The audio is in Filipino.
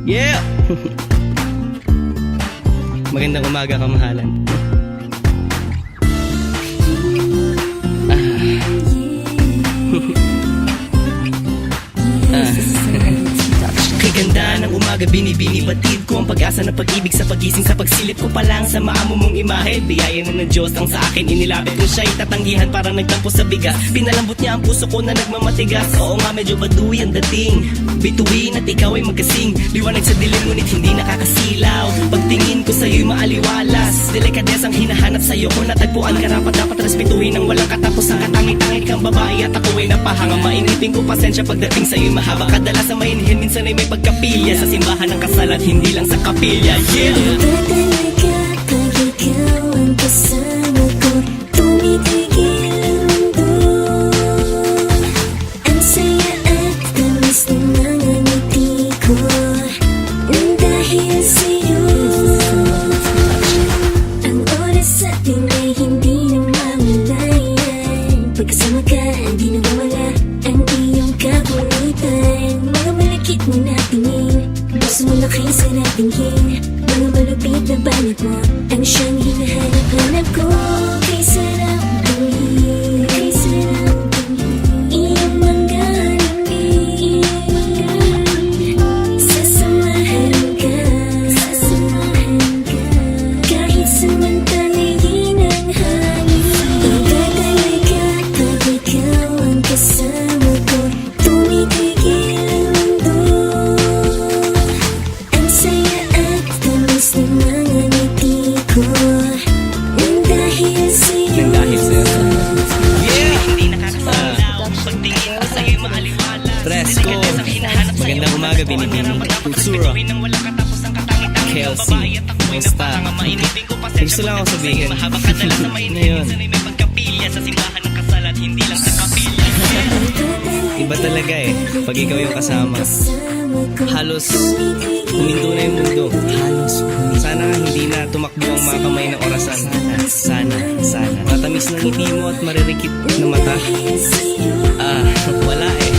Yeah! Magandang umaga, kamahalan. Ganda ng umaga, binibini batid ko ang pag-asa ng pag-ibig sa pag-gising, sa pagsilip ko pa lang sa maamo mong imahe. Biyaya na ng Diyos ang sa akin inilapit ko, siya'y tatanggihan para nagtampo sa bigas. Pinalambot niya ang puso ko na nagmamatigas. Oo nga, medyo baduy ang dating, bituin at ikaw ay magkasing liwanag sa dilim, ngunit hindi nakakasilaw. Pagtingin ko sa'yo'y maaliwalas, delikadesang hinahanap sa'yo ko natagpuan. Karapat dapat respetuhin ng walang katapos. Ang katangi-tangi kang babae at ako ay napahanga. Mainitin ko pasensya pagdating sa'yo'y mahaba. Kadalasan mainhin, minsan ay may pagkapilya sa simbahan ng kasal at hindi lang sa kapilya. Yeah! Talaga pag ikaw ang kasama ko, tumitigil ang mundo. Ang saya at tamis ng mga ngiti ko nang dahil sa'yo. Ang oras sa atin ay hindi na mamalayan. Pagkasama ka, hindi na mawala ang iyong kakulitan. Mga malakit mo na tingin, gusto mo na kayo sa natingin. Mga malupit na banat mo ang siyang hinahanap-hanap ko. Kay sarap tingin, kay sarap tingin. Iyong mga lamig, sasamahan ka, sasamahan ka. Kahit samantalayin ang hangin. Pagkatay ka pag ikaw ang kasama ko, tumitigil ang mundo. Ang saya at tamis ng mga ngiti ko nang dahil sa'yo. Nang dahil sa'yo. Yeah! Hindi nakakasalaw, pagtingin ko sa'yo'y maaliwalas. Presko! Magandang umaga, binibini. Kultura. Kelsey. Musta? Gusto lang ako sabihin. Ngayon, iba talaga eh, pag ikaw yung kasama. Halos huminto na yung mundo. Halos sana nga hindi na tumakbo ang mga kamay ng orasan. Sana. Matamis ng ngiti mo at maririkit na mata. Wala eh.